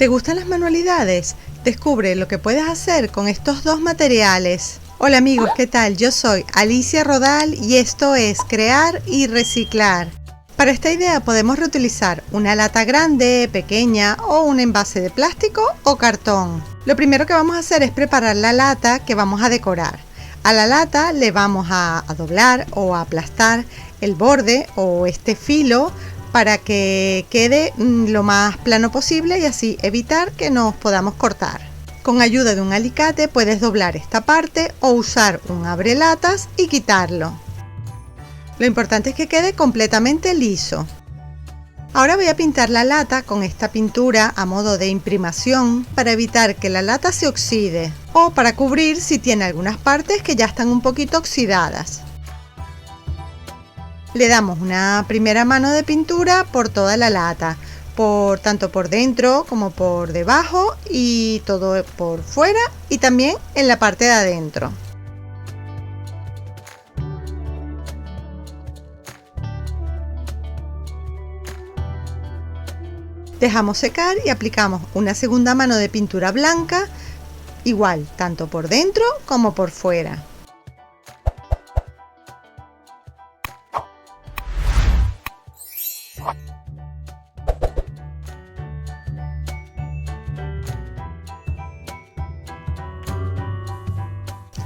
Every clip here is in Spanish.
¿Te gustan las manualidades? Descubre lo que puedes hacer con estos dos materiales. Hola amigos, ¿qué tal? Yo soy Alicia Rodal y esto es Crear y Reciclar. Para esta idea podemos reutilizar una lata grande, pequeña o un envase de plástico o cartón. Lo primero que vamos a hacer es preparar la lata que vamos a decorar. A la lata le vamos a doblar o a aplastar el borde o este filo para que quede lo más plano posible y así evitar que nos podamos cortar. Con ayuda de un alicate puedes doblar esta parte o usar un abrelatas y quitarlo. Lo importante es que quede completamente liso. Ahora voy a pintar la lata con esta pintura a modo de imprimación para evitar que la lata se oxide o para cubrir si tiene algunas partes que ya están un poquito oxidadas. Le damos una primera mano de pintura por toda la lata, tanto por dentro como por debajo y todo por fuera y también en la parte de adentro. Dejamos secar y aplicamos una segunda mano de pintura blanca, igual tanto por dentro como por fuera.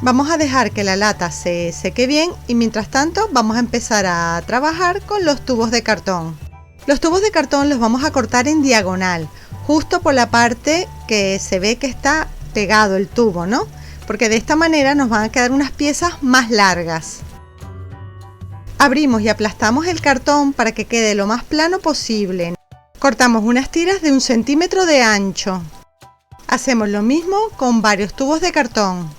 Vamos a dejar que la lata se seque bien y mientras tanto vamos a empezar a trabajar con los tubos de cartón. Los tubos de cartón los vamos a cortar en diagonal, justo por la parte que se ve que está pegado el tubo, ¿no? Porque de esta manera nos van a quedar unas piezas más largas. Abrimos y aplastamos el cartón para que quede lo más plano posible. Cortamos unas tiras de 1 centímetro de ancho. Hacemos lo mismo con varios tubos de cartón.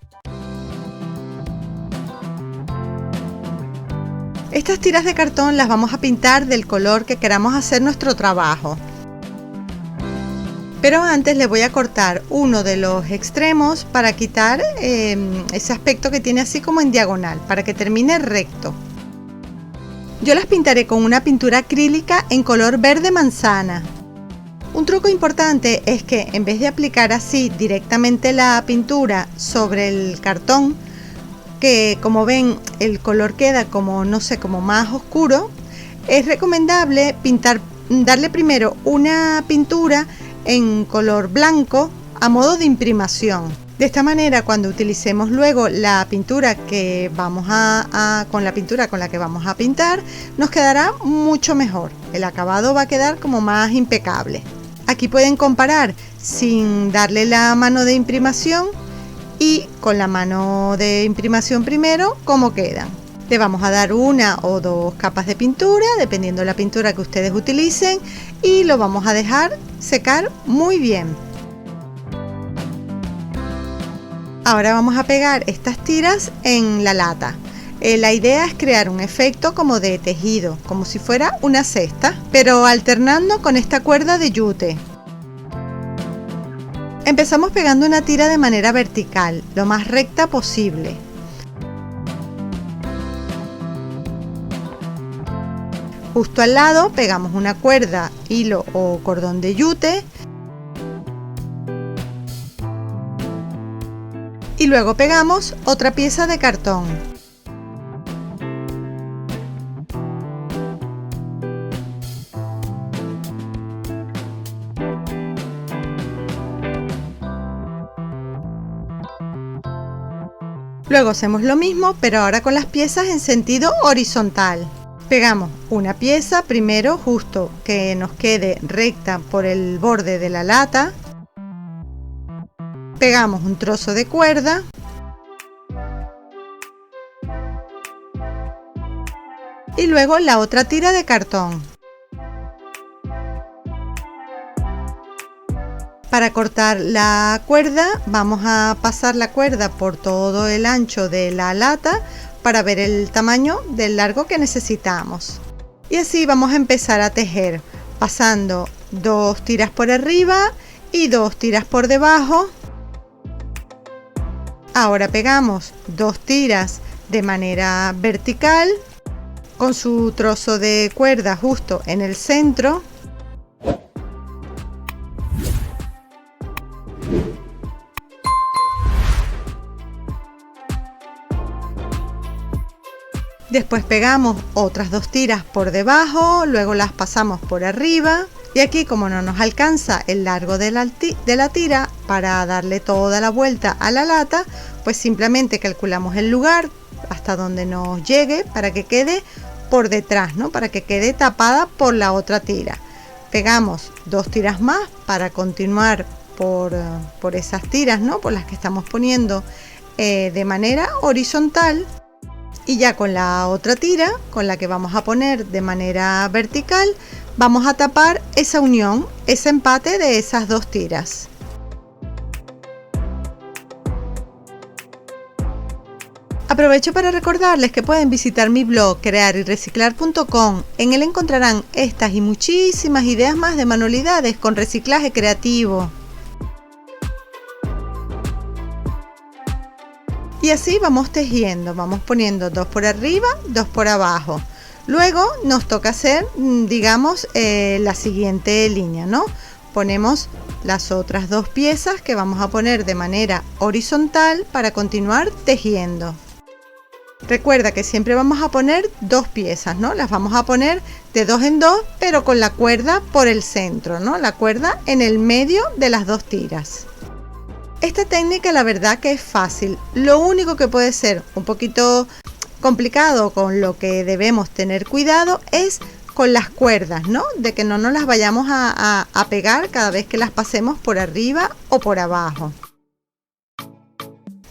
Estas tiras de cartón las vamos a pintar del color que queramos hacer nuestro trabajo. Pero antes le voy a cortar uno de los extremos para quitar ese aspecto que tiene así como en diagonal, para que termine recto. Yo las pintaré con una pintura acrílica en color verde manzana. Un truco importante es que en vez de aplicar así directamente la pintura sobre el cartón, que como ven el color queda como no sé, como más oscuro, es recomendable darle primero una pintura en color blanco a modo de imprimación. De esta manera cuando utilicemos luego la pintura que vamos con la pintura con la que vamos a pintar, nos quedará mucho mejor. El acabado va a quedar como más impecable. Aquí pueden comparar sin darle la mano de imprimación y con la mano de imprimación primero cómo quedan. Le vamos a dar 1 o 2 capas de pintura dependiendo de la pintura que ustedes utilicen y lo vamos a dejar secar muy bien. Ahora vamos a pegar estas tiras en la lata. La idea es crear un efecto como de tejido, como si fuera una cesta, pero alternando con esta cuerda de yute. Empezamos pegando una tira de manera vertical, lo más recta posible. Justo al lado pegamos una cuerda, hilo o cordón de yute. Y luego pegamos otra pieza de cartón. Luego hacemos lo mismo, pero ahora con las piezas en sentido horizontal. Pegamos una pieza primero justo que nos quede recta por el borde de la lata. Pegamos un trozo de cuerda. Y luego la otra tira de cartón. Para cortar la cuerda vamos a pasar la cuerda por todo el ancho de la lata para ver el tamaño del largo que necesitamos. Y así vamos a empezar a tejer pasando 2 tiras por arriba y 2 tiras por debajo. Ahora pegamos 2 tiras de manera vertical con su trozo de cuerda justo en el centro. Después pegamos otras 2 tiras por debajo, luego las pasamos por arriba y aquí, como no nos alcanza el largo de la tira para darle toda la vuelta a la lata, pues simplemente calculamos el lugar hasta donde nos llegue para que quede por detrás, ¿no? Para que quede tapada por la otra tira. Pegamos 2 tiras más para continuar por esas tiras, ¿no? Por las que estamos poniendo de manera horizontal. Y ya con la otra tira, con la que vamos a poner de manera vertical, vamos a tapar esa unión, ese empate de esas 2 tiras. Aprovecho para recordarles que pueden visitar mi blog crearyreciclar.com. En él encontrarán estas y muchísimas ideas más de manualidades con reciclaje creativo. Y así vamos tejiendo, vamos poniendo 2 por arriba, 2 por abajo. Luego nos toca hacer, digamos, la siguiente línea, ¿no? Ponemos las otras 2 piezas que vamos a poner de manera horizontal para continuar tejiendo. Recuerda que siempre vamos a poner 2 piezas, ¿no? Las vamos a poner de 2 en 2, pero con la cuerda por el centro, ¿no? La cuerda en el medio de las 2 tiras. Esta técnica la verdad que es fácil, lo único que puede ser un poquito complicado, con lo que debemos tener cuidado es con las cuerdas, ¿no? De que no nos las vayamos a pegar cada vez que las pasemos por arriba o por abajo.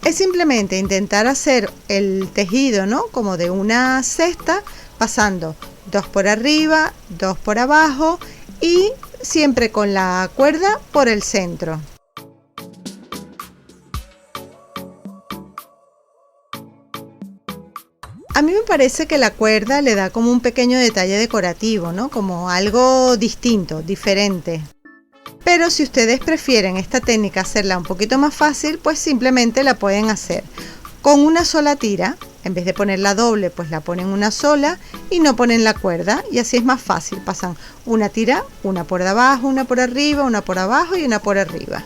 Es simplemente intentar hacer el tejido, ¿no? Como de una cesta, pasando 2 por arriba, 2 por abajo y siempre con la cuerda por el centro. A mí me parece que la cuerda le da como un pequeño detalle decorativo, ¿no? Como algo distinto, diferente. Pero si ustedes prefieren esta técnica hacerla un poquito más fácil, pues simplemente la pueden hacer con una sola tira. En vez de ponerla doble, pues la ponen una sola y no ponen la cuerda. Y así es más fácil. Pasan una tira, una por abajo, una por arriba, una por abajo y una por arriba.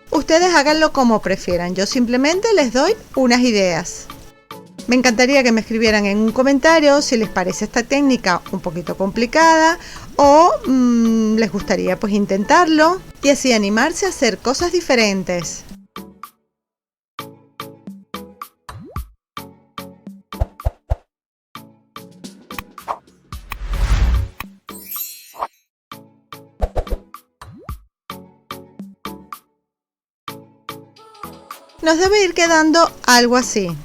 Ustedes háganlo como prefieran. Yo simplemente les doy unas ideas. Me encantaría que me escribieran en un comentario si les parece esta técnica un poquito complicada o les gustaría pues intentarlo y así animarse a hacer cosas diferentes. Nos debe ir quedando algo así.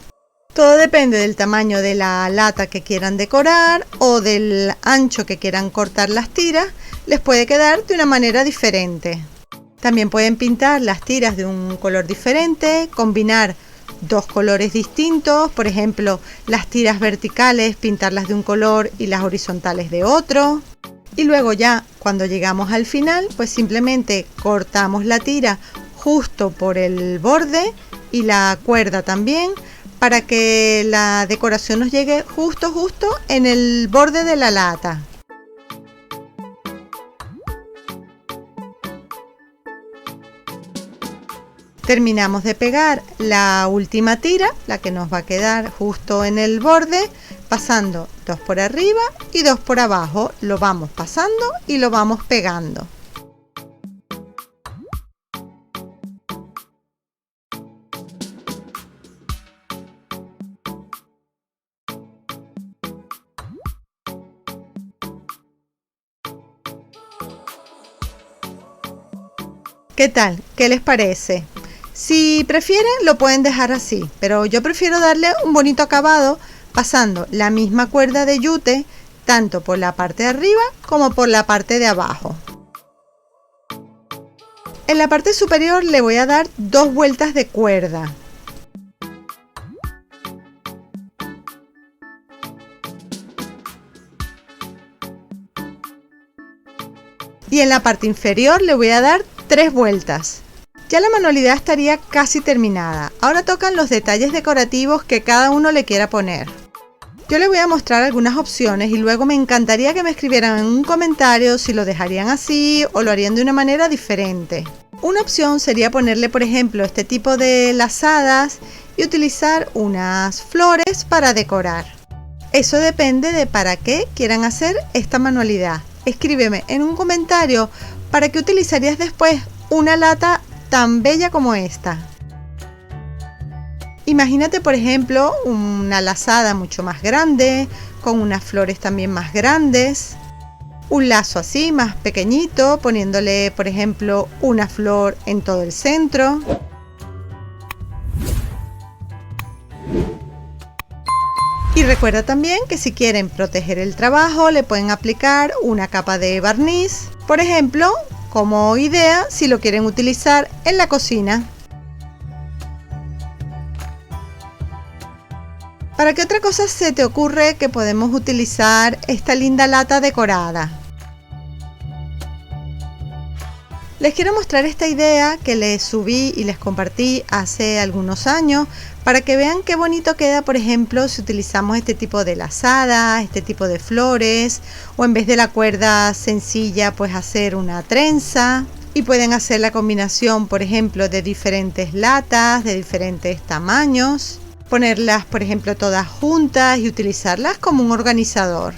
Todo depende del tamaño de la lata que quieran decorar o del ancho que quieran cortar las tiras, les puede quedar de una manera diferente. También pueden pintar las tiras de un color diferente, combinar 2 colores distintos, por ejemplo, las tiras verticales pintarlas de un color y las horizontales de otro. Y luego ya cuando llegamos al final, pues simplemente cortamos la tira justo por el borde y la cuerda también, para que la decoración nos llegue justo en el borde de la lata. Terminamos de pegar la última tira, la que nos va a quedar justo en el borde, pasando 2 por arriba y 2 por abajo. Lo vamos pasando y lo vamos pegando. ¿Qué tal? ¿Qué les parece? Si prefieren lo pueden dejar así, pero yo prefiero darle un bonito acabado pasando la misma cuerda de yute tanto por la parte de arriba como por la parte de abajo. En la parte superior le voy a dar 2 vueltas de cuerda. Y en la parte inferior le voy a dar 3 vueltas. Ya la manualidad estaría casi terminada. Ahora tocan los detalles decorativos que cada uno le quiera poner. Yo les voy a mostrar algunas opciones y luego me encantaría que me escribieran en un comentario si lo dejarían así o lo harían de una manera diferente. Una opción sería ponerle, por ejemplo, este tipo de lazadas y utilizar unas flores para decorar. Eso depende de para qué quieran hacer esta manualidad. Escríbeme en un comentario para qué utilizarías después una lata tan bella como esta. Imagínate, por ejemplo, una lazada mucho más grande, con unas flores también más grandes. Un lazo así, más pequeñito, poniéndole, por ejemplo, una flor en todo el centro. Y recuerda también que si quieren proteger el trabajo, le pueden aplicar una capa de barniz. Por ejemplo, como idea, si lo quieren utilizar en la cocina. ¿Para qué otra cosa se te ocurre que podemos utilizar esta linda lata decorada? Les quiero mostrar esta idea que les subí y les compartí hace algunos años para que vean qué bonito queda, por ejemplo, si utilizamos este tipo de lazada, este tipo de flores, o en vez de la cuerda sencilla, pues hacer una trenza. Y pueden hacer la combinación, por ejemplo, de diferentes latas, de diferentes tamaños. Ponerlas, por ejemplo, todas juntas y utilizarlas como un organizador.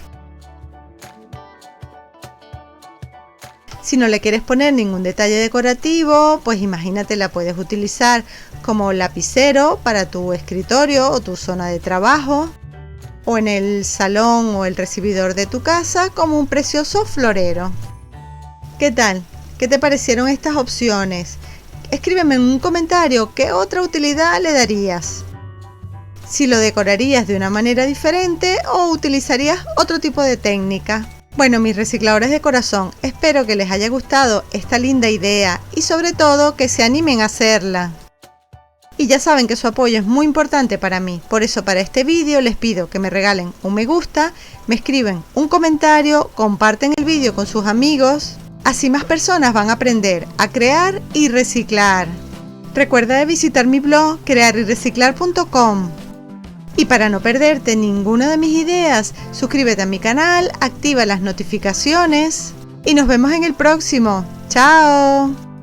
Si no le quieres poner ningún detalle decorativo, pues imagínate, la puedes utilizar como lapicero para tu escritorio o tu zona de trabajo, o en el salón o el recibidor de tu casa como un precioso florero. ¿Qué tal? ¿Qué te parecieron estas opciones? Escríbeme en un comentario qué otra utilidad le darías. Si lo decorarías de una manera diferente o utilizarías otro tipo de técnica. Bueno, mis recicladores de corazón, espero que les haya gustado esta linda idea y sobre todo que se animen a hacerla. Y ya saben que su apoyo es muy importante para mí, por eso para este vídeo les pido que me regalen un me gusta, me escriben un comentario, comparten el vídeo con sus amigos, así más personas van a aprender a crear y reciclar. Recuerda de visitar mi blog crearyreciclar.com. Y para no perderte ninguna de mis ideas, suscríbete a mi canal, activa las notificaciones y nos vemos en el próximo. ¡Chao!